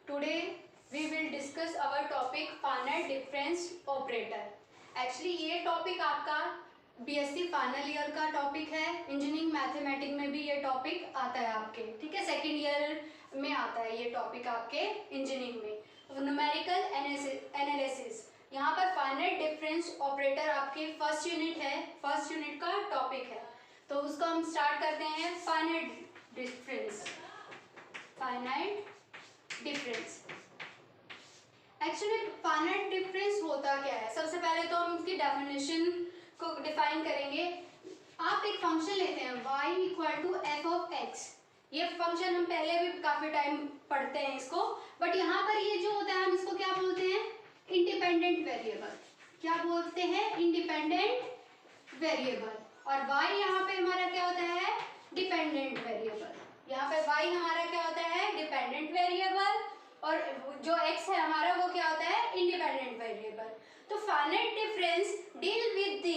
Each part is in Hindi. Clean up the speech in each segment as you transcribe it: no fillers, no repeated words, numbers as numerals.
Today we will discuss our topic finite difference operator. Actually ये टॉपिक आपका बीएससी फाइनल ईयर का टॉपिक है. इंजीनियरिंग मैथमेटिक्स में भी ये टॉपिक आता है आपके, ठीक है. सेकेंड ईयर में आता है ये टॉपिक आपके इंजीनियरिंग में. न्यूमेरिकल एनालिसिस, यहाँ पर फाइनाइट डिफरेंस ऑपरेटर आपके फर्स्ट यूनिट है, फर्स्ट यूनिट का टॉपिक है. तो उसको हम स्टार्ट करते हैं. Finite difference. Finite difference actually finite difference होता क्या है. सबसे पहले तो हम इसकी डेफिनेशन को डिफाइन करेंगे. आप एक फंक्शन लेते हैं y equal to F of X. ये फंक्शन हम पहले भी काफी टाइम पढ़ते हैं इसको, बट यहाँ पर ये जो होता है हम इसको क्या बोलते हैं, इंडिपेंडेंट वेरिएबल. क्या बोलते हैं, इंडिपेंडेंट वेरिएबल. और y यहाँ पे हमारा क्या होता है, डिपेंडेंट वेरिएबल. यहाँ पे y हमारा क्या होता है, डिपेंडेंट वेरिएबल, और जो x है हमारा वो क्या होता है, इंडिपेंडेंट वेरिएबल. तो finite difference deal with the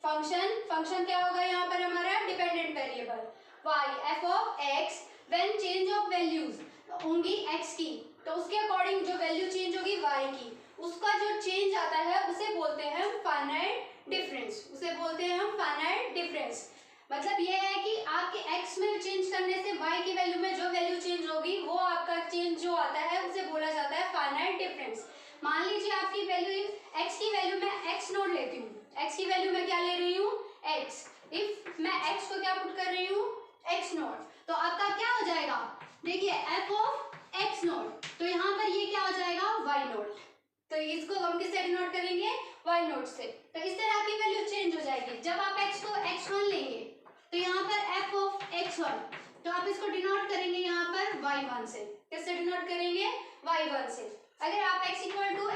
function क्या होगा यहाँ पर हमारा, dependent variable y f of x when change of values होंगी x की, तो उसके अकॉर्डिंग जो वैल्यू चेंज होगी y की, उसका जो चेंज आता है उसे बोलते हैं हम फाइनाइट डिफरेंस. उसे बोलते हैं हम फाइनाइट डिफरेंस. मतलब ये है कि आपके x में चेंज करने से y की वैल्यू में जो वैल्यू चेंज होगी वो आपका चेंज जो आता है उसे बोला जाता है फाइनाइट डिफरेंस. मान लीजिए आपकी वैल्यू x की वैल्यू मैं x नोट लेती हूँ. x की वैल्यू मैं क्या ले रही हूँ, x. इफ मैं x को क्या पुट कर रही हूँ, x नोट, तो आपका क्या हो जाएगा, देखिए f ऑफ x नोट, तो यहाँ पर ये क्या हो जाएगा, y नोट. तो इसको हम किससे डिनोट करेंगे, y नोट से. तो इस तरह आपकी वैल्यू चेंज हो जाएगी. जब आप x को x1 लेंगे तो यहाँ पर f ऑफ x1, तो आप इसको डिनोट करेंगे यहाँ पर y1 से. किससे डिनोट करेंगे, y1 से. अगर आप x इक्वल टू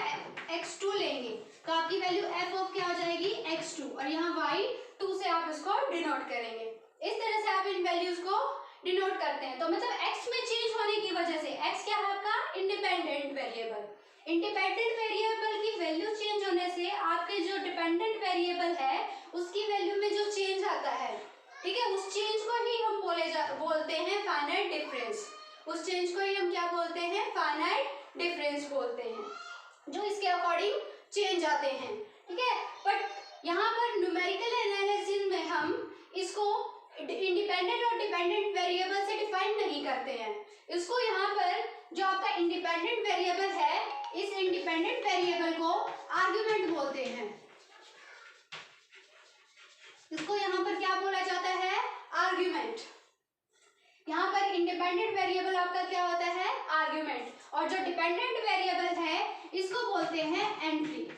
x2 लेंगे तो आपकी वैल्यू f ऑफ क्या हो जाएगी, x2, और यहाँ y2 से आप इसको डिनोट करेंगे. इस तरह से आप इन वैल्यूज को डिनोट करते हैं. तो मतलब x में चेंज होने की वजह से, x क्या है आपका, इंडिपेंडेंट वेरिएबल. इंडिपेंडेंट वेरिएबल की वैल्यू चेंज होने से आपके जो डिपेंडेंट वेरिएबल है उसकी वैल्यू में जो चेंज आता है, ठीक है, उस चेंज को ही हम बोलते हैं फाइनाइट डिफरेंस. उस चेंज को ही हम क्या बोलते हैं, फाइनाइट डिफरेंस बोलते हैं, जो इसके अकॉर्डिंग चेंज आते हैं, ठीक है. बट यहाँ पर न्यूमेरिकल एनालिसिस में हम इसको इंडिपेंडेंट और डिपेंडेंट वेरिएबल से डिफाइन नहीं करते हैं. इसको यहाँ पर जो आपका इंडिपेंडेंट वेरिएबल है, इस इंडिपेंडेंट वेरिएबल को आर्गुमेंट बोलते हैं. इसको यहाँ पर क्या बोला जाता है, आर्गुमेंट. यहाँ पर इंडिपेंडेंट वेरिएबल आपका क्या होता है, आर्गुमेंट, और जो डिपेंडेंट वेरिएबल है इसको बोलते हैं एंट्री.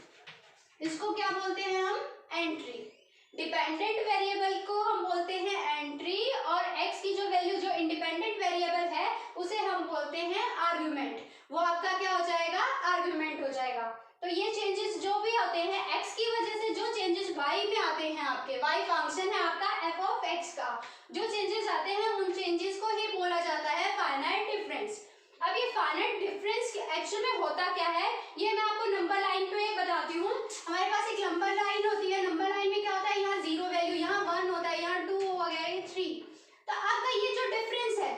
इसको क्या बोलते हैं हम, एंट्री. डिपेंडेंट वेरिएबल को हम बोलते हैं एंट्री, और x की जो वैल्यू जो इंडिपेंडेंट वेरिएबल है उसे हम बोलते हैं आर्गुमेंट. वो आपका क्या हो जाएगा, आर्गुमेंट हो जाएगा. तो ये चेंजेस जो भी होते हैं x की वजह से, जो चेंजेस y में आते हैं, आपके y फंक्शन है आपका f ऑफ x का, जो चेंजेस आते हैं उन चेंजेस को ही बोला जाता है फाइनाइट डिफरेंस. अब ये फाइनाइट डिफरेंस एक्चुअल में होता क्या है, ये मैं आपको नंबर लाइन पे बताती हूँ. हमारे पास एक नंबर लाइन होती है. नंबर लाइन में क्या होता है, यहाँ 0 वैल्यू, यहाँ 1 होता है, यहाँ 2 हो गया, ये 3. तो आपका ये जो डिफरेंस है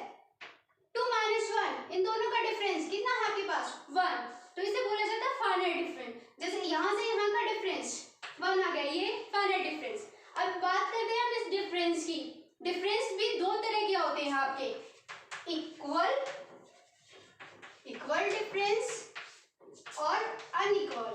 2 माइनस 1, इन दोनों का डिफरेंस कितना है आपके पास, 1. तो इसे बोला जाता है फाइनाइट डिफरेंस. जैसे यहाँ से यहाँ का डिफरेंस 1 आ गया, ये फाइनाइट डिफरेंस. अब बात करते हैं हम इस डिफरेंस की. डिफरेंस भी दो तरह के होते हैं आपके, इक्वल डिफरेंस और अनइक्वल.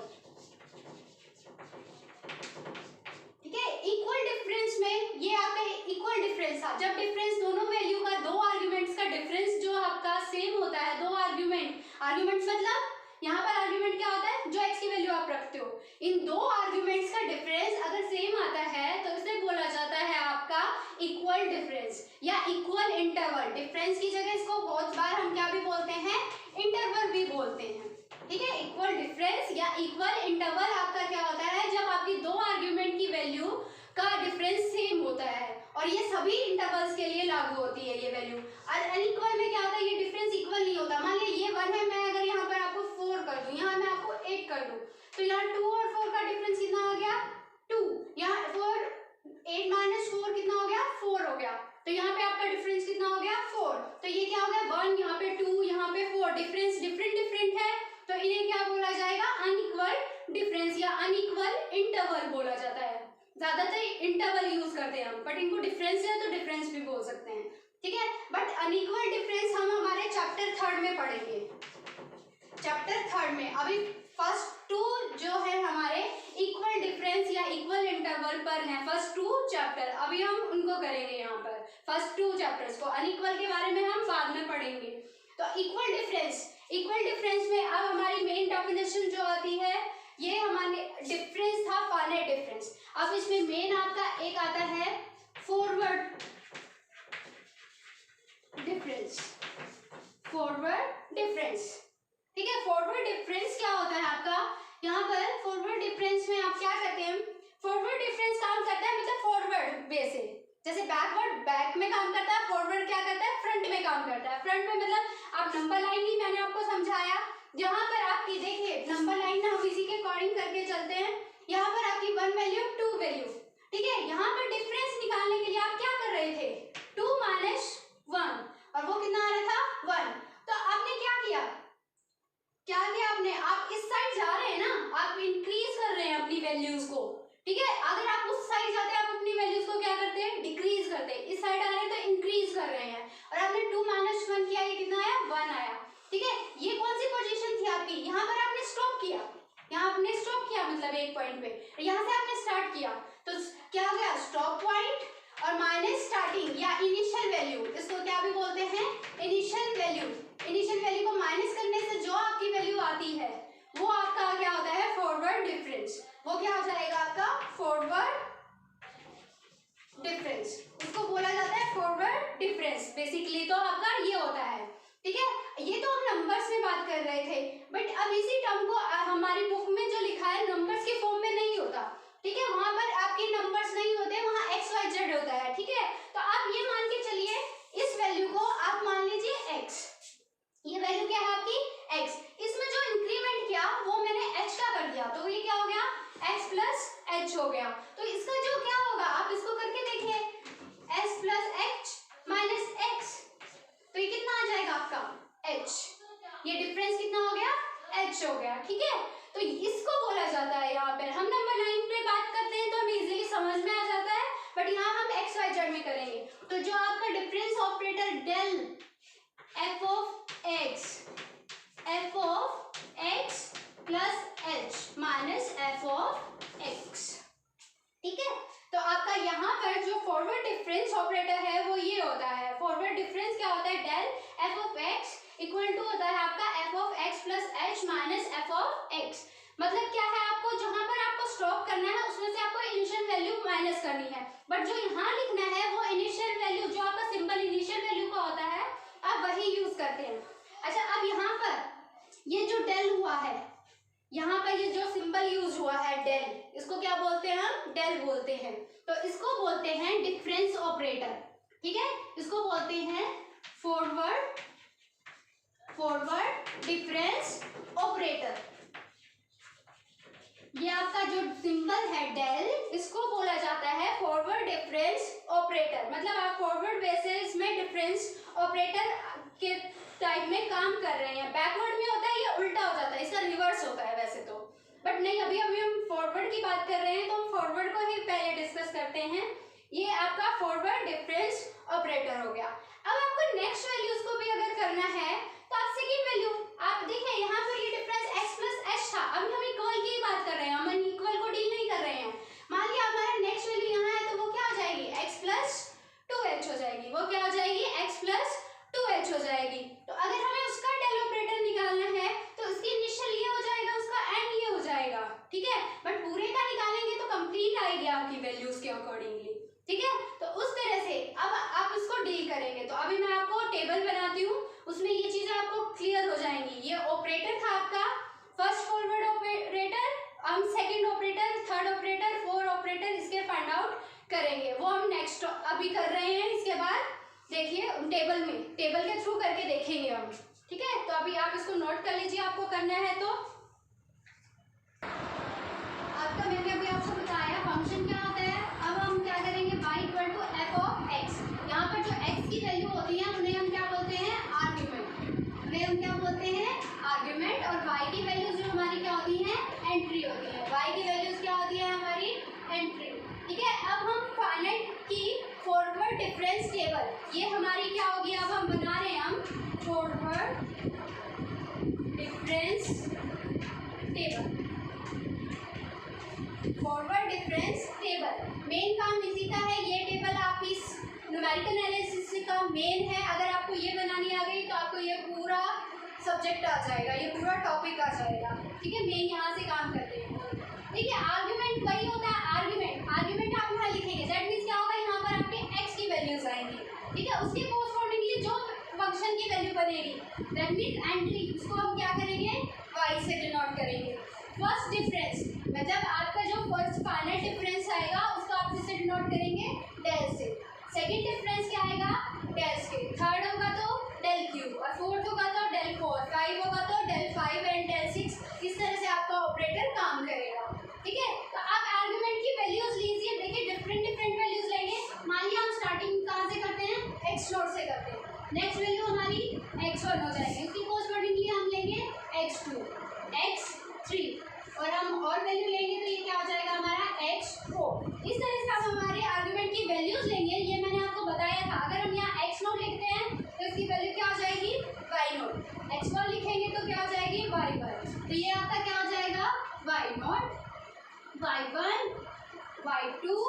ठीक है, इक्वल डिफरेंस में ये आपका इक्वल डिफरेंस था जब डिफरेंस दोनों वैल्यू का, दो आर्गुमेंट्स का डिफरेंस जो आपका सेम होता है. दो आर्गुमेंट्स मतलब यहाँ पर आर्गुमेंट क्या होता है, जो x की वैल्यू आप रखते हो, इन दो आर्गुमेंट्स का डिफरेंस अगर सेम आता है तो इसे बोला जाता है आपका इक्वल डिफरेंस या इक्वल इंटरवल. डिफरेंस की जगह इसको बहुत बार हम क्या भी बोलते हैं, इंटरवल भी बोलते हैं. ठीक है, इक्वल डिफरेंस या इक्वल इंटरवल आपका क्या होता है, जब आपकी दो आर्गुमेंट की वैल्यू का डिफरेंस सेम होता है, और ये सभी इंटरवल्स के लिए लागू होती है ये वैल्यू. और अनइक्वल में क्या होता है, ये डिफरेंस इक्वल नहीं होता. मान लीजिए ये 1 है, मैं अगर यहाँ पर आपको 4 कर दूं, यहाँ मैं आपको 8 कर दूं, तो यहाँ 2 और 4 का डिफरेंस कितना आ गया, 2. यहाँ 8 माइनस 4 कितना हो गया, 4 हो गया. तो यहाँ पे आपका डिफरेंस कितना हो गया, 4. तो ये क्या हो गया, डिफरेंस डिफरेंट डिफरेंट है तो इन्हें क्या बोला जाएगा, अनइक्वल डिफरेंस या अनइक्वल इंटरवल बोला जाता है। ज्यादातर इंटरवल यूज करते हैं हम, बट इनको डिफरेंस है तो डिफरेंस भी बोल सकते हैं, ठीक है। बट अनइक्वल डिफरेंस हम हमारे चैप्टर 3 में पढ़ेंगे, चैप्टर 3 में। अभी फर्स्ट 2 जो है हमारे इक्वल डिफरेंस या इक्वल इंटरवल पर है, फर्स्ट 2 चैप्टर अभी हम उनको करेंगे यहाँ पर। फर्स्ट 2 चैप्टर्स को, अनइक्वल के बारे में हम बाद में पढ़ेंगे। तो इक्वल डिफरेंस में अब हमारी मेन डेफिनेशन जो आती है, ये हमारे डिफरेंस था फाइनाइट डिफरेंस। अब इसमें मेन आपका एक आता है फॉरवर्ड डिफरेंस, फॉरवर्ड डिफरेंस, ठीक है। फॉरवर्ड डिफरेंस क्या होता है आपका, यहाँ पर फॉरवर्ड डिफरेंस में आप क्या करते हैं, फॉरवर्ड डिफरेंस काम करता है मतलब फॉरवर्ड वे से, जैसे बैकवर्ड बैक में काम करता है, फॉरवर्ड क्या करता है, फ्रंट में काम करता है। फ्रंट में मतलब आप नंबर लाइन ही मैंने आपको समझाया, यहाँ पर आपकी देखिए नंबर लाइन हम इसी के अकॉर्डिंग करके चलते हैं। यहाँ पर आपकी 1 वैल्यू 2 वैल्यू, ठीक है। यहाँ पर डिफरेंस निकालने के लिए आप क्या कर रहे थे, 2 माइनस 1, और वो कितना आ रहा था 1। तो आपने क्या किया आपने, आप इस साइड जा रहे हैं ना, आप इंक्रीज कर रहे हैं अपनी वैल्यूज को, ठीक है। अगर आप उस साइड जाते आप अपनी वैल्यूज को क्या करते हैं, डिक्रीज करते हैं। इस साइड आ रहे हैं तो इंक्रीज कर रहे हैं, और आपने 2 माइनस 1 किया, ये कितना आया 1 आया, ठीक है। ये कौन सी पोजीशन थी आपकी, यहाँ पर आपने स्टॉप किया, यहाँ आपने स्टॉप किया मतलब एक पॉइंट पे, यहाँ से आपने स्टार्ट किया, तो क्या हो गया स्टॉप पॉइंट और माइनस स्टार्टिंग या इनिशियल वैल्यू, इसको क्या भी बोलते हैं इनिशियल वैल्यू। इनिशियल वैल्यू को माइनस करने से जो आपकी वैल्यू आती है वो आपका क्या होता है फॉरवर्ड डिफरेंस। वो क्या हो जाएगा आपका फॉरवर्ड डिफरेंस, उसको बोला जाता है फॉरवर्ड डिफरेंस बेसिकली। तो आपका ये होता है, ठीक है। ये तो हम नंबर्स में बात कर रहे थे, बट अब इसी टर्म को हमारी बुक में जो लिखा है नंबर्स के फॉर्म में नहीं होता, ठीक है। वहां पर आपके नंबर्स नहीं होते, वहां एक्स वाई जेड होता है, ठीक है। तो आप ये मान के चलिए इस वैल्यू को आप मान लीजिए एक्स, ये वैल्यू क्या है आपकी एक्स, इसमें जो इंक्रीमेंट किया वो मैंने एच का कर दिया, तो ये क्या हो गया एक्स प्लस एच हो गया। तो इसका जो क्या होगा आप इसको करके देखिए, S plus H minus x, तो ये कितना आ जाएगा आपका एच, ये डिफरेंस कितना हो गया एच हो गया, ठीक है। तो इसको बोला जाता है, यहाँ पर हम नंबर लाइन पे बात करते हैं तो हमें इजीली समझ में आ जाता है, बट यहाँ हम एक्स वाई जेड में करेंगे। तो जो आपका difference operator del F of X plus H minus F of X, ठीक है। तो आपका यहाँ पर जो फॉरवर्ड डिफरेंस ऑपरेटर है वो ये होता है, फॉरवर्ड डिफरेंस क्या होता है del F of X equal to होता है आपका F of X plus H minus F of X. मतलब क्या है, आपको जहां पर आपको स्टॉप करना है उसमें से आपको इनिशियल वैल्यू माइनस करनी है, बट जो यहाँ लिखना है वो इनिशियल वैल्यू जो आपका सिंबल इनिशियल वैल्यू का होता है आप वही यूज करते हैं। अच्छा, अब यहाँ पर ये जो डेल हुआ है, यहाँ पर ये जो सिंबल यूज हुआ है डेल, इसको क्या बोलते हैं हम डेल बोलते हैं। तो इसको बोलते हैं डिफरेंस ऑपरेटर, ठीक है। इसको बोलते हैं फॉरवर्ड डिफरेंस ऑपरेटर। ये आपका जो सिंबल है डेल, इसको बोला जाता है फॉरवर्ड डिफरेंस ऑपरेटर। मतलब आप फॉरवर्ड बेसिस में डिफरेंस ऑपरेटर के टाइप में काम कर रहे हैं। बैकवर्ड में होता है ये उल्टा हो जाता है, इसका रिवर्स होता है वैसे तो, बट नहीं, अभी हम फॉरवर्ड की बात कर रहे हैं तो हम फॉरवर्ड को ही पहले डिस्कस करते हैं। ये आपका फॉरवर्ड डिफरेंस ऑपरेटर हो गया। अब आपको नेक्स्ट वैल्यूज को भी अगर करना है तो आप सेकेंड वैल्यू, आप देखिए यहाँ पर ये डिफरेंस x प्लस एच था, अभी हम इक्वल की बात कर रहे हैं, हम अनइक्वल को डील नहीं कर रहे हैं। मान लिया हमारा नेक्स्ट वैल्यू यहाँ है तो वो क्या हो जाएगी x प्लस 2h हो जाएगी, वो क्या हो जाएगी x प्लस 2h हो जाएगी। तो अगर हमें उसका डेल ऑपरेटर निकालना है तो उसकी इनिशियल ये हो जाएगा, उसका एंड ये हो जाएगा, ठीक है। बट पूरे का निकालेंगे तो कंप्लीट आएगी आपकी वैल्यूज के अकॉर्डिंगली, ठीक है। तो उस तरह से अब आप इसको डील करेंगे। तो अभी मैं आपको टेबल बनाती हूँ, उसमें ये चीजें आपको क्लियर हो जाएंगी। ये ऑपरेटर था आपका फर्स्ट फॉरवर्ड ऑपरेटर, हम second operator, third operator, fourth operator इसके फाइंड आउट करेंगे, वो हम नेक्स्ट अभी कर रहे हैं। इसके बाद देखिए टेबल के थ्रू करके देखेंगे हम, ठीक है। तो अभी आप इसको नोट कर लीजिए, आपको करना है तो। आपका मैंने अभी आपको बताया फंक्शन क्या होता है। अब हम क्या करेंगे, y equal to F of X. यहाँ पर जो x की वैल्यू होती है उन्हें हम क्या बोलते हैं आर्ग्यूमेंट, उन्हें हम क्या बोलते क्या होगी, अब हम बना रहे हैं हम forward difference table. Forward difference table main काम इसी का है। ये टेबल आप इस न्यूमेरिकल एनालिसिस का मेन है। अगर आपको ये बनानी आ गई तो आपको ये पूरा सब्जेक्ट आ जाएगा, ये पूरा टॉपिक आ जाएगा। ठीक है, मेन यहाँ से काम करते हैं। देखिए आर्ग्यूमेंट वही होता है, आर्ग्यूमेंट आप यहाँ लिखेंगे, दैट मीन्स क्या होगा, यहाँ पर आपके एक्स की वैल्यूज आएंगी। ठीक है, उसके कोरस्पॉन्डिंगली जो फंक्शन की वैल्यू बनेगी, दैट मीन्स एंट्री, उसको हम क्या करेंगे, वाई से डिनोट करेंगे। फर्स्ट डिफरेंस मतलब आपका जो फर्स्ट फाइनल डिफरेंस आएगा उसको आप किससे डिनोट करेंगे, डेल से। सेकंड डिफरेंस क्या आएगा, डेल से। थर्ड होगा तो डेल क्यूब, और फोर्थ होगा तो डेल फोर, फाइव होगा तो del five and del six. इस तरह से आपका ऑपरेटर काम करेगा। ठीक है, तो आप आर्गुमेंट की वैल्यूज लीजिए। देखिए डिफरेंट वैल्यूज लेंगे। मान लिया हम स्टार्टिंग कहाँ से करते हैं, एक्स नोट से करते हैं। नेक्स्ट वैल्यू हमारी x1 हो जाएगी, उसकी कोरस्पॉन्डिंगली हम लेंगे x2, x3 और हम और वैल्यू लेंगे तो ये क्या हो जाएगा हमारा x4। इस तरह से हम हमारे आर्गुमेंट की वैल्यूज लेंगे। ये मैंने आपको बताया था। अगर हम यहाँ x नोट लिखते हैं तो इसकी वैल्यू क्या हो जाएगी, y नोट। x1 लिखेंगे तो क्या हो जाएगी, y1। तो ये आपका क्या हो जाएगा, y note, y1, y2,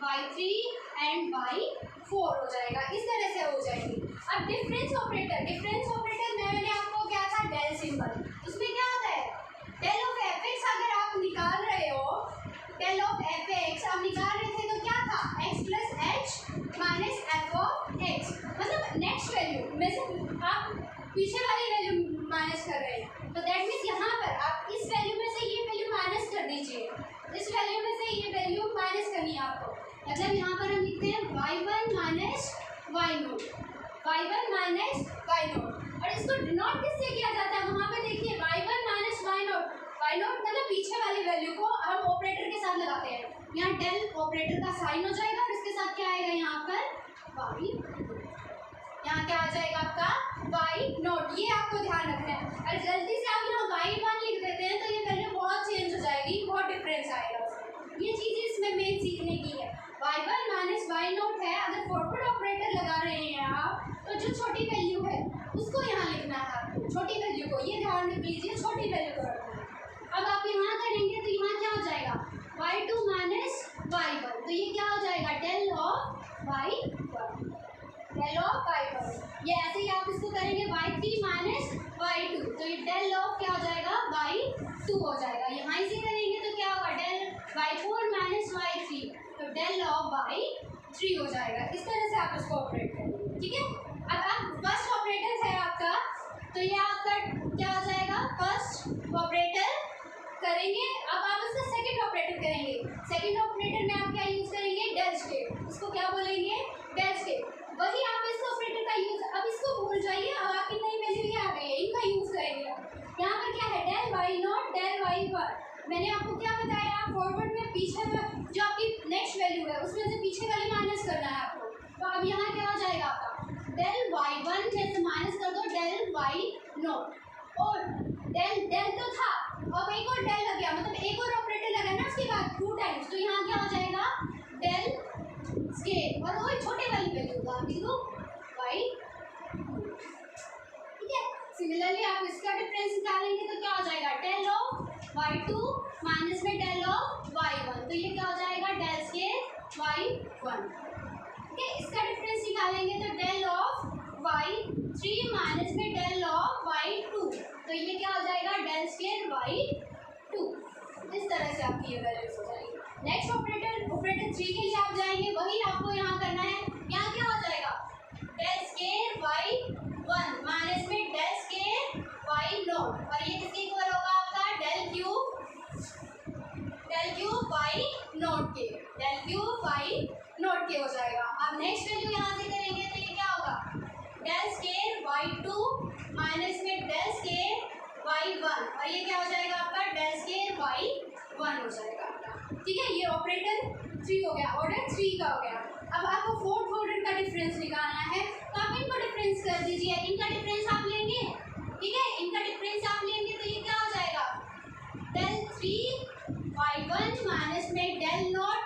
y3 and y4 हो जाएगा। इस तरह से हो जाएगी। अब डिफरेंस ऑपरेटर मैंने आपको क्या था, डेल सिंबल। उसमें क्या होता है, डेल ऑफ fx अगर आप निकाल रहे हो, डेल ऑफ fx आप निकाल रहे थे तो क्या था, x plus h minus F of x। मतलब नेक्स्ट वैल्यू में से आप पीछे वाली वैल्यू माइनस कर रहे हैं। तो दैट मीन्स यहाँ पर आप इस वैल्यू में से ये वैल्यू माइनस कर दीजिए, इस वैल्यू में से ये वैल्यू माइनस करनी है आपको। मतलब यहाँ पर हम लिखते हैं y1 minus y note, y1 minus y note. और इसको डिनोट किससे किया जाता है, वहाँ पे देखिए y1 माइनस y नोट मतलब पीछे वाली वैल्यू को हम ऑपरेटर के साथ लगाते हैं। यहाँ डेल ऑपरेटर का साइन हो जाएगा और इसके साथ क्या आएगा, यहाँ पर y, यहाँ क्या आ जाएगा आपका y नोट। ये आपको ध्यान रखना है। अगर गलती से आप यहाँ y1 लिख देते हैं तो ये वैल्यू बहुत चेंज हो जाएगी, बहुत डिफरेंस आएगा उसमें। ये चीज़ इसमें मेन सीखने की है। y1 माइनस y नोट है, अगर फॉरवर्ड ऑपरेटर लगा रहे हैं आप तो जो छोटी वैल्यू है उसको यहाँ लिखना है आपको, छोटी वैल्यू को। ये ध्यान रख लीजिए, छोटी वैल्यू को रखना है। अब आप यहाँ करेंगे तो यहाँ क्या हो जाएगा, y2 माइनस y1। तो ये क्या हो जाएगा, del of y1, del of y1। ये ऐसे ही आप इसको करेंगे y3 माइनस y2, तो ये डेल ऑफ क्या हो जाएगा, y2 हो जाएगा। यहाँ इसे करेंगे तो क्या होगा, डेल y4 माइनस y3, तो डेल ऑफ y3 हो जाएगा। इस तरह से आप इसको ऑपरेट करेंगे। ठीक है, अब फर्स्ट ऑपरेटर है आपका, तो ये आपका क्या हो जाएगा, फर्स्ट ऑपरेटर करेंगे। अब आप इसका सेकंड ऑपरेटर करेंगे। सेकंड ऑपरेटर में आप क्या यूज करेंगे, डेल स्केप। इसको क्या बोलेंगे, डेल स्केप। वही आप इस ऑपरेटर का यूज, अब इसको भूल जाइए, अब आपकी नई वैल्यू ये आ गई है, इनका यूज करेंगे। यहाँ पर क्या है, del y not, del y1। मैंने आपको क्या बताया, फॉरवर्ड में पीछे में जो आपकी नेक्स्ट वैल्यू है उसमें से पीछे वाली माइनस करना है आपको। तो अब यहाँ क्या हो जाएगा आपका, डेल y1 में से माइनस कर दो डेल y नॉट, और डेल तो था, अब एक और डेल लग गया, मतलब एक और ऑपरेटर लगा ना उसके बाद 2 टाइम्स। तो यहाँ क्या हो जाएगा, डेल स्केल, और वो छोटे वाली वैल्यू का बिंदु y। ठीक है, सिमिलरली आप इसका डिफरेंस निकालेंगे तो क्या हो जाएगा, डेल ऑफ y2 माइनस में डेल ऑफ y1। तो ये क्या हो जाएगा, डेल स्केल y1। ठीक है, इसका डिफरेंस निकालेंगे तो डेल ऑफ y3 माइनस में डेल ऑफ y2। तो ये क्या हो जाएगा, डेल स्केल y2। इस तरह से आपकी ये वैल्यूज हो जाएगी। नेक्स्ट ऑपरेटर 3 के लिए आप जाएंगे, वही आपको यहाँ करना है। यहाँ क्या हो जाएगा, डेल स्केल y1 माइनस में डेल स्केल y नॉट, और ये किसके इक्वल होगा आपका, डेल क्यूब y नॉट के, डेल क्यूब y नॉट के हो जाएगा। अब नेक्स्ट वैल्यू यहाँ से करेंगे तो ये क्या होगा, डेल स्केल y2 माइनस में डेल स्केल y1, और ये क्या हो जाएगा आपका, डेल स्केल y1 हो जाएगा आपका। ठीक है, ये ऑपरेटर 3 हो गया, ऑर्डर 3 का हो गया। अब आपको फोर्थ ऑर्डर का डिफरेंस निकालना है, तो आप इनको डिफरेंस कर दीजिए। इनका डिफरेंस आप लेंगे, ठीक है, इनका डिफरेंस आप लेंगे तो ये क्या हो जाएगा, डेल 3y1 माइनस में डेल नॉट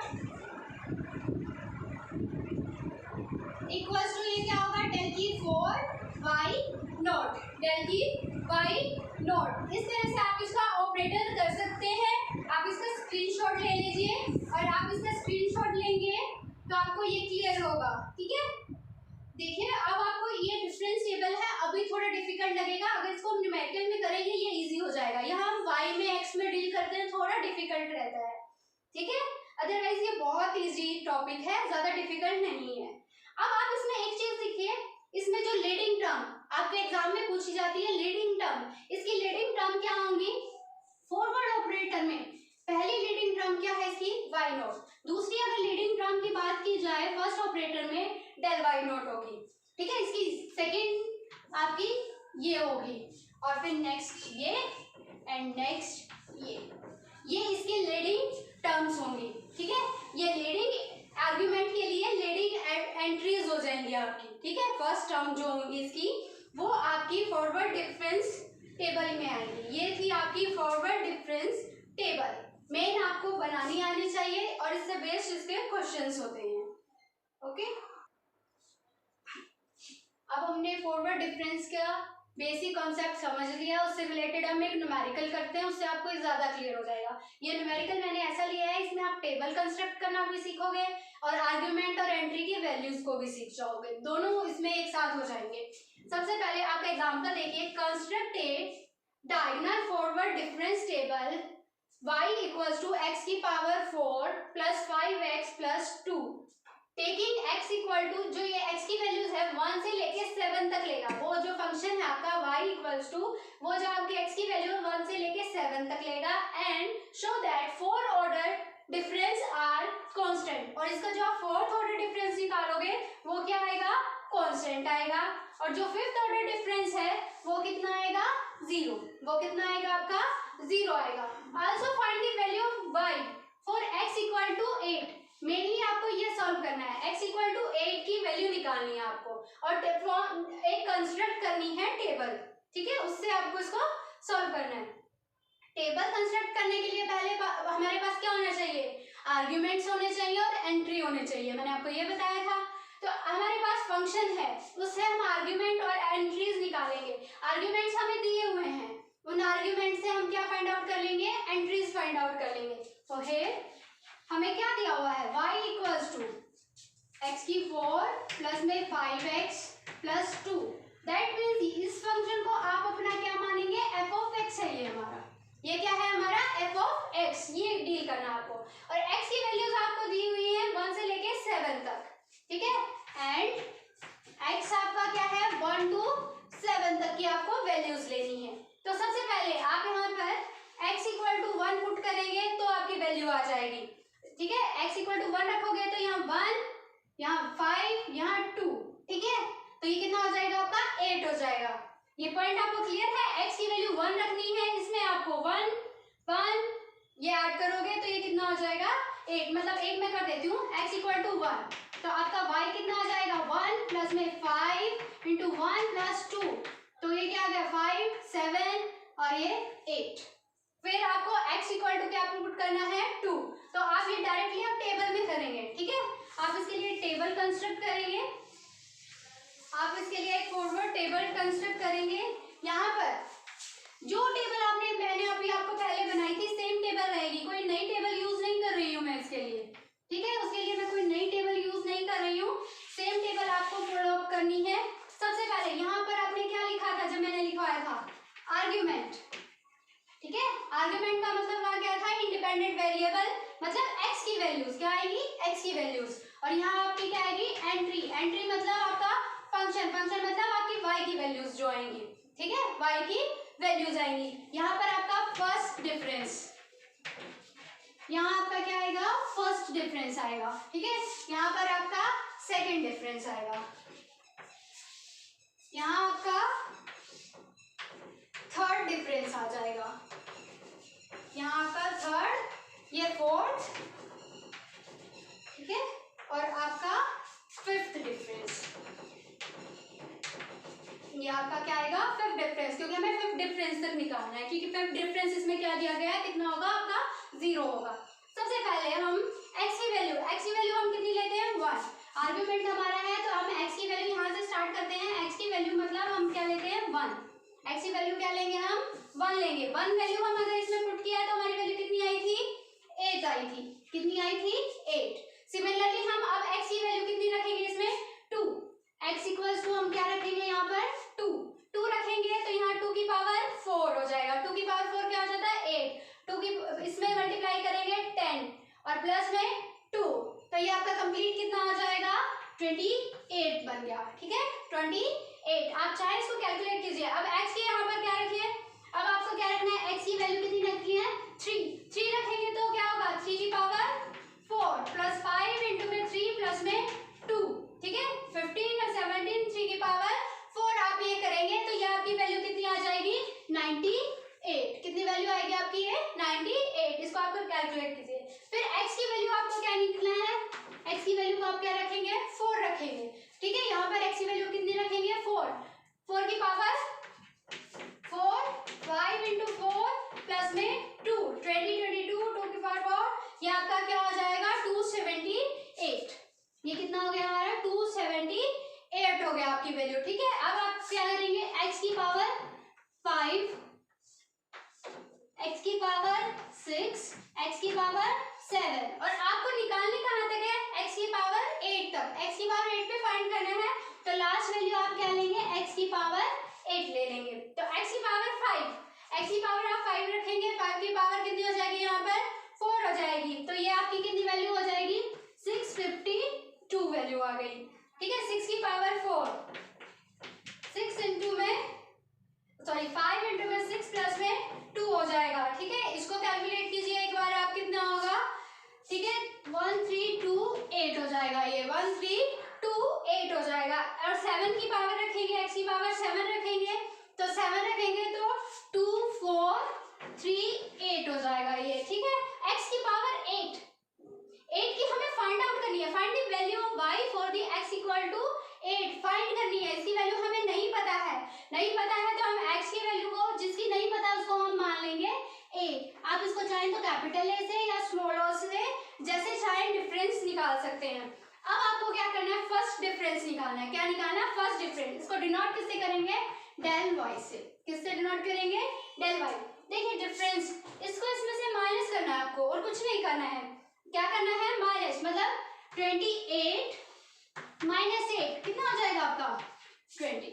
इक्वल्स टू ये क्या होगा, डेल नॉट, डेल की वाई नॉट। इस तरह से आप इसका ऑपरेटर कर सकते हैं। आप इसका स्क्रीनशॉट ले लीजिए और आप इसका स्क्रीनशॉट लेंगे तो आपको ये क्लियर होगा। ठीक है, देखिए अब आपको ये डिफरेंस टेबल है, अभी थोड़ा डिफिकल्ट लगेगा, अगर इसको हम न्यूमेरिकल में करेंगे ये इजी हो जाएगा। यहाँ हम y में x में डील करते हैं, थोड़ा डिफिकल्ट रहता है। ठीक है, अदरवाइज ये बहुत इजी टॉपिक है, ज्यादा डिफिकल्ट नहीं है। अब आप इसमें एक चीज देखिए, इसमें जो लीडिंग टर्म आपके एग्जाम में पूछी जाती है, लीडिंग टर्म, इसकी लीडिंग टर्म क्या होंगी? फॉरवर्ड ऑपरेटर में पहली लीडिंग टर्म क्या है इसकी? y not. दूसरी अगर लीडिंग टर्म की बात की जाए फर्स्ट ऑपरेटर में डेल y नॉट होगी। ठीक है, इसकी सेकंड आपकी ये होगी और फिर नेक्स्ट ये एंड नेक्स्ट ये इसकी लीडिंग टर्म्स होंगी। ठीक है, ये लीडिंग आर्गुमेंट के लिए लीडिंग एंट्रीज हो जाएंगी आपकी। ठीक है, फर्स्ट टर्म जो होंगी इसकी वो आपकी फॉरवर्ड डिफरेंस टेबल में आएगी। ये थी आपकी फॉरवर्ड डिफरेंस टेबल, मेन आपको बनानी आनी चाहिए और इससे बेस्ड इसके क्वेश्चंस होते हैं। ओके, अब हमने फॉरवर्ड डिफरेंस का बेसिक कॉन्सेप्ट समझ लिया, उससे रिलेटेड हम एक न्यूमेरिकल करते हैं, उससे आपको ज़्यादा क्लियर हो जाएगा। ये न्यूमेरिकल मैंने ऐसा लिया है, इसमें आप टेबल कंस्ट्रक्ट करना भी सीखोगे और आर्ग्यूमेंट और एंट्री की वैल्यूज को भी सीख जाओगे, दोनों इसमें एक साथ हो जाएंगे। सबसे पहले आपका एग्जाम्पल देखिए, construct a diagonal forward difference table y equals to x की power 4 plus 5x plus 2 taking x equal to, जो ये x की वैल्यूज है 1 से लेके 7 तक लेगा, वो जो फंक्शन है आपका y इक्वल्स टू, वो जो आपकी x की वैल्यू 1 से लेके 7 तक लेगा and show that 4 order difference are constant. और इसका जो आप फोर्थ ऑर्डर डिफरेंस निकालोगे वो क्या आएगा? कांस्टेंट आएगा। और जो फिफ्थ ऑर्डर डिफरेंस है वो कितना आएगा? 0। वो कितना आएगा आपका? 0 आएगा। Also find the value of y for x equal to 8। Mainly आपको ये सॉल्व करना है, x इक्वल टू 8 की वैल्यू निकालनी है आपको और एक कंस्ट्रक्ट करनी है टेबल। ठीक है, उससे आपको इसको सॉल्व करना है। टेबल कंस्ट्रक्ट करने के लिए पहले हमारे पास क्या होना चाहिए? आर्ग्यूमेंट्स होने चाहिए और एंट्री होने चाहिए, मैंने आपको ये बताया था। तो हमारे पास फंक्शन है, उससे हम आर्ग्यूमेंट और एंट्रीज निकालेंगे। आर्ग्यूमेंट्स हमें दिए हुए हैं, उन आर्ग्यूमेंट से हम क्या फाइंड आउट कर लेंगे? एंट्रीज फाइंड आउट कर लेंगे। तो हियर हमें क्या दिया हुआ है? y इक्वल्स टू x की 4 प्लस में 5x प्लस 2। दैट मीन्स इस फंक्शन को आप अपना क्या मानेंगे? f ऑफ x है ये हमारा, ये क्या है हमारा? f ऑफ x, ये डील करना आपको। और x की वैल्यूज आपको दी हुई है 1 से लेके 7 तक। ठीक है, एंड x आपका क्या है? 1 to 7 तक की आपको वैल्यूज लेनी है। तो सबसे पहले आप यहाँ पर x इक्वल टू 1 पुट करेंगे तो आपकी वैल्यू आ जाएगी। ठीक है, x इक्वल टू 1 रखोगे तो यहाँ 1, यहाँ 5, यहाँ 2। ठीक है, तो ये कितना हो जाएगा आपका? 8 हो जाएगा। ये पॉइंट आपको क्लियर है? x की वैल्यू 1 रखनी है, इसमें आपको 1 1 ये ऐड करोगे तो ये कितना हो जाएगा? 8। मतलब 8 में कर देती हूँ, x इक्वल टू 1, तो आपका y कितना आ जाएगा? 1 प्लस में 5 इंटू 1 प्लस 2, तो ये क्या आ गया? 5 7 और ये 8। फिर आपको x इक्वल टू क्या पुट करना है? 2। तो आप ये डायरेक्टली आप टेबल में करेंगे। ठीक है, आप इसके लिए टेबल कंस्ट्रक्ट करेंगे, आप इसके लिए एक फॉरवर्ड टेबल कंस्ट्रक्ट करेंगे। यहाँ पर जो टेबल मैंने अभी आपको पहले बनाई थी सेम टेबल रहेगी, कोई नई टेबल यूज नहीं कर रही हूँ मैं इसके लिए। ठीक है, उसके लिए मैं कोई नई टेबल यूज नहीं कर रही हूँ, सेम टेबल आपको फॉलो अप करनी है। सबसे पहले यहाँ पर आपने क्या लिखा था जब मैंने लिखवाया था? आर्ग्यूमेंट। ठीक है, आर्ग्यूमेंट का मतलब वहाँ क्या था? इंडिपेंडेंट वेरिएबल, मतलब x की वैल्यूज क्या आएगी? x की वैल्यूज। और यहाँ आपकी क्या आएगी? एंट्री। एंट्री मतलब आपका फंक्शन, फंक्शन मतलब आपकी y की वैल्यूज जो आएंगी। ठीक है, y की वैल्यूज आएंगी। यहाँ पर आपका फर्स्ट डिफरेंस, यहाँ आपका क्या आएगा? फर्स्ट डिफरेंस आएगा। ठीक है, यहाँ पर आपका सेकंड डिफरेंस आएगा, यहाँ आपका थर्ड डिफरेंस आ जाएगा, यहाँ आपका थर्ड, ये फोर्थ। ठीक है, और आपका फिफ्थ डिफरेंस, ये आपका क्या आएगा? फिफ्थ डिफरेंस, क्योंकि हमें फिफ्थ डिफरेंस तक निकालना है, क्योंकि फिफ्थ डिफरेंस इसमें क्या दिया गया है? कितना होगा आपका? 0 होगा। सबसे पहले हम x की वैल्यू हम कितनी लेते हैं? 1। आर्ग्यूमेंट हमारा है तो हम x की वैल्यू यहाँ से स्टार्ट करते हैं। x की वैल्यू मतलब हम क्या लेते हैं? 1, x की वैल्यू क्या लेंगे हम 1 लेंगे। 1 वैल्यू हम अगर इसमें पुट किया तो हमारी वैल्यू कितनी आई थी 8 आई थी। कितनी आई थी 8। सिमिलरली हम अब x की वैल्यू कितनी रखेंगे इसमें 2। x इक्वल्स टू हम क्या रखेंगे यहाँ पर 2 रखेंगे तो यहाँ 2 की पावर 4 हो जाएगा। 2 की पावर 4 क्या हो जाता है 8। 2 की इसमें मल्टीप्लाई करेंगे 10 और प्लस में 2 तो ये आपका कंप्लीट कितना हो जाएगा 28 बन गया। ठीक है 28। आप चाहे इसको कैलकुलेट कीजिए। अब x के यहाँ पर क्या रखिए, अब आपको क्या रखना है x की वैल्यू कितनी रखनी है 3 रखेंगे तो क्या होगा 3 की पावर 4 प्लस 5 इंटू में 3 प्लस में 2। ठीक है 15 और 17 3 की पावर 4 आप ये करेंगे तो ये आपकी वैल्यू कितनी आ जाएगी 98। कितनी वैल्यू आएगी आपकी ये 98। इसको आप कैलकुलेट कीजिए। फिर x की वैल्यू आपको क्या निकलना है, x की वैल्यू को आप क्या रखेंगे 4 रखेंगे। ठीक है यहाँ पर x की वैल्यू कितनी रखेंगे 4 की पावर 4 5 इंटू 4 प्लस में 2 2 की पावर 4 ये आपका क्या हो जाएगा 278। ये कितना हो गया हमारा 278 हो गया आपकी वैल्यू। ठीक है अब आप क्या करेंगे x की पावर 5 x की पावर 6 x की पावर 7 और आपको निकालने कहाँ तक है x की पावर 8 तक। x की पावर 8 पे फाइंड करना है तो लास्ट वैल्यू आप क्या लेंगे x की पावर 8 ले लेंगे। तो x की पावर 5 x की पावर आप 5 रखेंगे 5 की पावर कितनी हो जाएगी यहाँ पर 4 हो जाएगी तो ये आपकी कितनी वैल्यू हो जाएगी 652 वैल्यू आ गई। ठीक है 6 की पावर 4 6 इंटू में सॉरी 5 इंटू में 6 प्लस में 2 हो जाएगा। ठीक है इसको कैलकुलेट कीजिए एक बार आप कितना होगा। ठीक है 1328 हो जाएगा ये 1328 हो जाएगा। और 7 की पावर रखेंगे x की पावर 7 रखेंगे तो 7 रखेंगे तो 2438 हो जाएगा ये। ठीक है x की पावर 8 की हमें फाइंड आउट करनी है। Find the value of y for the x equal to 8 find करनी है। इसकी वैल्यू हमें नहीं पता है तो हम x की वैल्यू को जिसकी नहीं पता उसको हम मान लेंगे a। आप इसको चाहें तो कैपिटल A से या स्मॉल o से जैसे चाहें डिफरेंस निकाल सकते हैं। अब आपको क्या करना है फर्स्ट डिफरेंस निकालना है। क्या निकालना है फर्स्ट डिफरेंस। इसको डिनोट किससे करेंगे डेल y से। किससे डिनोट करेंगे डेल y। देखिए डिफरेंस इसको इसमें से माइनस करना है आपको और कुछ नहीं करना है। क्या करना है माइनस मतलब 28 माइनस 8 कितना हो जाएगा आपका 20।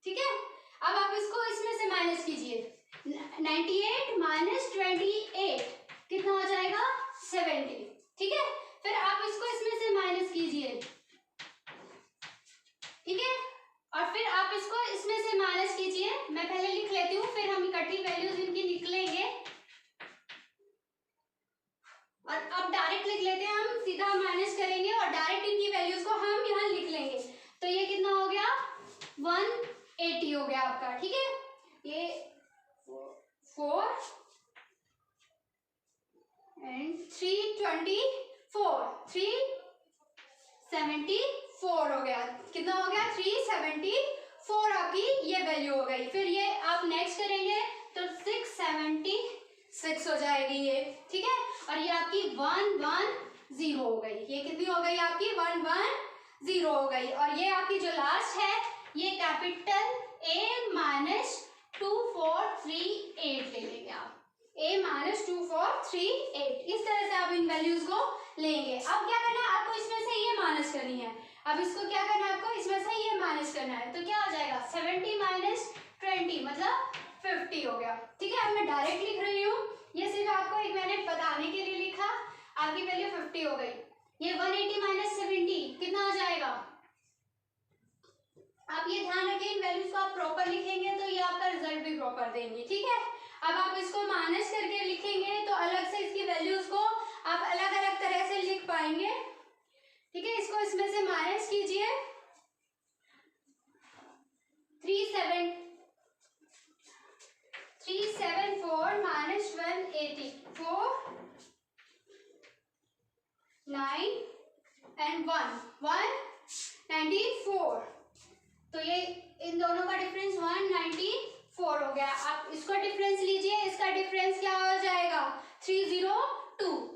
ठीक है अब आप इसको इसमें से माइनस कीजिए 98 माइनस 28 कितना हो जाएगा 70। ठीक है फिर आप इसको इसमें से माइनस कीजिए। ठीक है और फिर आप इसको इसमें से माइनस कीजिए। मैं पहले लिख लेती हूँ फिर हम इकट्ठी वैल्यूज इनकी निकलेंगे और अब डायरेक्ट लिख लेते हैं। हम सीधा माइनस करेंगे और डायरेक्ट इनकी वैल्यूज को हम यहाँ लिख लेंगे। तो ये कितना हो गया 180 हो गया आपका। ठीक है ये 4 एंड 374 हो गया। कितना हो गया 374 आपकी ये वैल्यू हो गई। फिर ये आप नेक्स्ट करेंगे तो 676 हो जाएगी ये। ठीक है और ये आपकी 110 हो गई। ये कितनी हो गई आपकी 110 हो गई। और ये आपकी जो लास्ट है ये कैपिटल A माइनस 2438 ले लेंगे आप A माइनस 2438। इस तरह से आप इन वैल्यूज को लेंगे। अब क्या करना है आपको इसमें से ये माइनस करनी है। अब इसको क्या करना है आपको इसमें से ये माइनस करना है तो क्या हो जाएगा 70 माइनस 20 मतलब 50 हो गया। ठीक है अब मैं डायरेक्ट लिख रही हूँ। ये सिर्फ आपको एक मैंने बताने के लिए लिखा। आपकी वैल्यू 50 हो गई। ये 180 माइनस 70 कितना हो जाएगा। आप ये ध्यान रखें इन वैल्यूज को आप प्रॉपर लिखेंगे तो ये आपका रिजल्ट भी प्रॉपर देंगे। ठीक है अब आप इसको माइनस करके लिखेंगे तो अलग से इसकी वैल्यूज को आप अलग अलग तरह से लिख पाएंगे। ठीक है इसको इसमें से माइनस कीजिए 374 माइनस 184 9 एंड 194 तो ये इन दोनों का डिफरेंस 194 हो गया। आप इसका डिफरेंस लीजिए। इसका डिफरेंस क्या हो जाएगा 302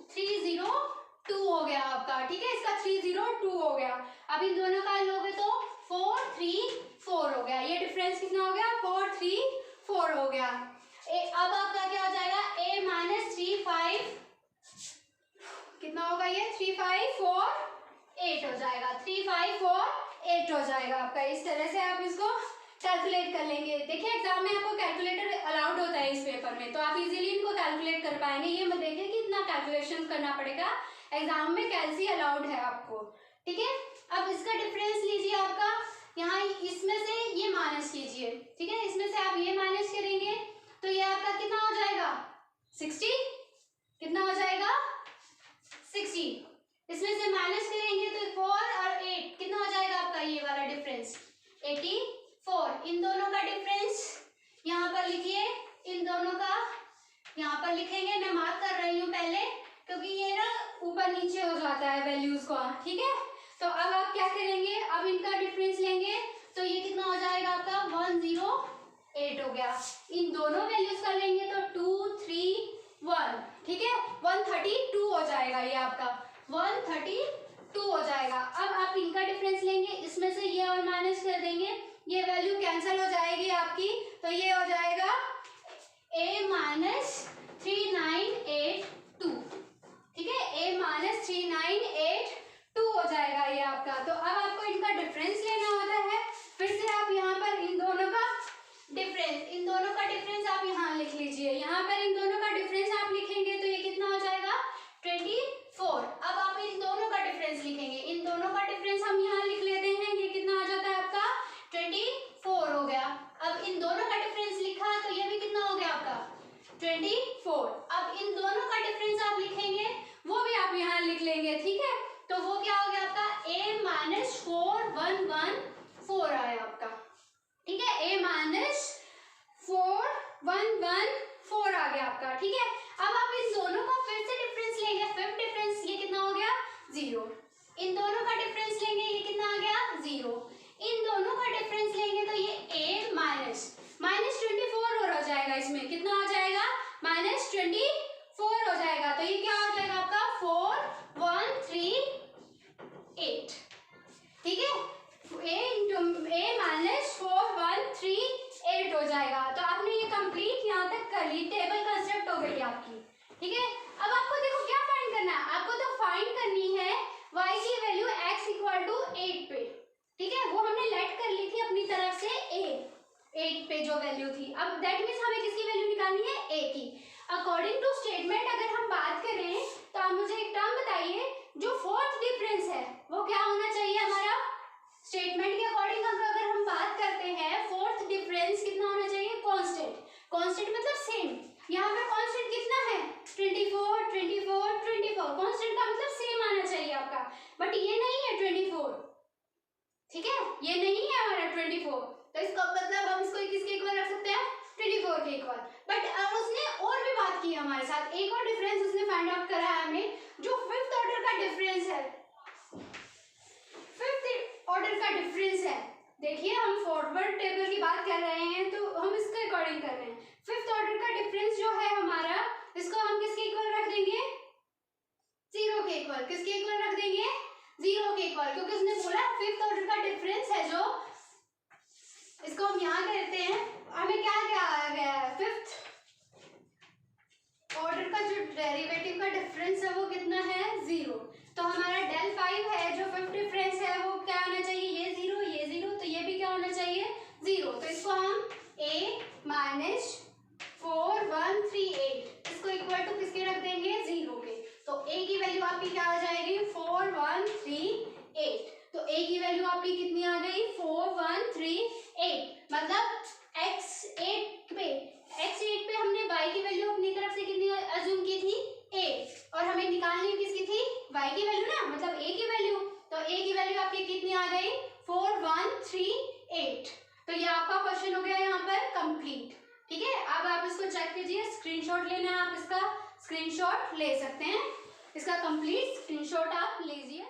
हो गया आपका। ठीक है इसका 302 हो गया। अब इन दोनों का लोगे तो 4 3 4 हो गया। ये डिफरेंस कितना हो गया? 4 3 4 हो गया। अब आपका क्या हो जाएगा? a माइनस 3 5 कितना होगा? ये 3 5 4 8 हो जाएगा। 3 5 4 8 हो जाएगा आपका। इस तरह से आप इसको कैलकुलेट कर लेंगे। देखिए एग्जाम में आपको कैलकुलेटर अलाउड होता है इस पेपर में, तो आप इजीली इनको कैलकुलेट कर पाएंगे। ये मत देखिए कि इतना कैलकुलेशन करना पड़ेगा, एग्जाम में कैलसी अलाउड है आपको, ठीक है। अब इसका डिफरेंस लीजिए आपका, यहाँ इसमें से ये माइनस कीजिए, ठीक है। इसमें से आप ये माइनस करेंगे तो ये आपका कितना हो जाएगा? 60। कितना हो जाएगा? 60। इसमें से माइनस करेंगे तो 4 और 8 कितना हो जाएगा आपका? ये वाला डिफरेंस 84। इन दोनों का डिफरेंस यहाँ पर लिखिए, इन दोनों का यहाँ पर लिखेंगे। मैं मार्क कर रही हूँ पहले, क्योंकि ये ना ऊपर नीचे हो जाता है वैल्यूज का, ठीक है। तो अब आप क्या करेंगे? अब इनका डिफरेंस लेंगे तो ये कितना हो जाएगा आपका? 108 हो गया। इन दोनों वैल्यूज का लेंगे तो 2 3 1, ठीक है। 132 हो जाएगा ये आपका, 132 हो जाएगा। अब आप इनका डिफरेंस लेंगे, इसमें से ये और माइनस कर देंगे, ये वैल्यू कैंसिल हो जाएगी आपकी, तो ये हो जाएगा a माइनस 3982, ठीक है। a माइनस 3982 हो जाएगा ये आपका। तो अब आपको इनका डिफरेंस लेना होता है। फिर से आप यहाँ पर इन दोनों का डिफरेंस आप यहाँ लिख लीजिए। यहाँ पर इन दोनों का डिफरेंस आप लिखेंगे तो ये कितना हो जाएगा? 24। अब आप इन दोनों का डिफरेंस लिखेंगे, इन दोनों का डिफरेंस हम यहाँ लिख लेते हैं। ये कितना आ जाता है आपका? 24 हो गया। अब इन दोनों का डिफरेंस लिखा तो ये भी कितना हो गया आपका? 24। अब इन दोनों का डिफरेंस आप लिखेंगे, वो भी आप यहाँ लिख लेंगे, ठीक है। तो वो क्या हो गया आपका? a माइनस 4114 आया आपका, ठीक है। a माइनस 4114 आ गया आपका, ठीक है। अब आप इन दोनों का फिर से डिफरेंस लेंगे, फिफ्थ डिफरेंस, ये कितना हो गया? 0। इन दोनों का डिफरेंस लेंगे, ये कितना आ गया? 0। इन दोनों का डिफरेंस लेंगे तो ये a माइनस 24 और हो जाएगा। इसमें कितना हो जाएगा? माइनस 24 हो जाएगा। तो ये क्या हो जाएगा आपका? 4138, ठीक है। a माइनस 4138 हो जाएगा। तो आपने ये कंप्लीट यहाँ तक कर ली, टेबल कंसेप्ट हो गई आपकी, ठीक है। अब आपको देखो क्या फाइंड करना है? आपको तो फाइंड करनी है y की वैल्यू x इक्वल टू 8 पे, ठीक है। वो हमने लेट कर ली थी अपनी तरफ से a, 8 पे जो वैल्यू थी। अब दैट मीन्स हमें किसकी वैल्यू निकालनी है? a की। अकॉर्डिंग टू स्टेटमेंट अगर हम बात करें तो आप मुझे एक टर्म बताइए, जो फोर्थ डिफरेंस है वो क्या होना चाहिए हमारा? स्टेटमेंट के अकॉर्डिंग अगर हम बात करते हैं, फोर्थ डिफरेंस कितना होना चाहिए? कांस्टेंट। कांस्टेंट मतलब सेम। यहाँ पे कांस्टेंट कितना है? 24 24 24। कांस्टेंट का मतलब सेम आना चाहिए आपका, बट ये नहीं है 24, ठीक है। ये नहीं है हमारा 24, तो इसका मतलब हम इसको किसके इक्वल रख सकते हैं? 24 के इक्वल। बट उसने और भी बात की हमारे साथ, एक और डिफरेंस उसने फाइंड आउट करा है हमें, जो फिफ्थ ऑर्डर का डिफरेंस है। फिफ्थ ऑर्डर का डिफरेंस है, देखिए हम फॉरवर्ड टेबल की बात कर रहे हैं तो हम इसके अकॉर्डिंग कर रहे हैं। फिफ्थ ऑर्डर का डिफरेंस जो है हमारा, इसको हम किसके इक्वल रख देंगे? 0 के इक्वल। किसके इक्वल रख देंगे? 0 के इक्वल, क्योंकि उसने बोला फिफ्थ ऑर्डर का डिफरेंस है जो, इसको हम यहाँ करते हैं। हमें क्या क्या आया गया है? फिफ्थ ऑर्डर का जो डेरिवेटिव का डिफरेंस है वो कितना है? 0। तो हमारा del 5 है जो फिफ्थ डिफरेंस है वो क्या होना चाहिए? ये 0 ये 0, तो ये भी क्या होना चाहिए? 0। तो इसको हम a माइनस 4138 इसको इक्वल टू किसके रख देंगे? 0 के। तो a की वैल्यू आपकी क्या आ जाएगी? 4138। तो a की वैल्यू आपकी कितनी आ गई? 4138। मतलब x8 पे हमने y की वैल्यू अपनी तरफ से कितनी अज्यूम की थी? a, और हमें निकालनी किसकी थी? y की वैल्यू ना, मतलब a की वैल्यू। तो a की वैल्यू आपकी कितनी आ गई? 4138। तो ये आपका क्वेश्चन हो गया यहाँ पर कंप्लीट, ठीक है। अब आप इसको चेक कीजिए, स्क्रीनशॉट लेना है, आप इसका स्क्रीनशॉट ले सकते हैं। इसका कंप्लीट स्क्रीनशॉट आप लीजिए।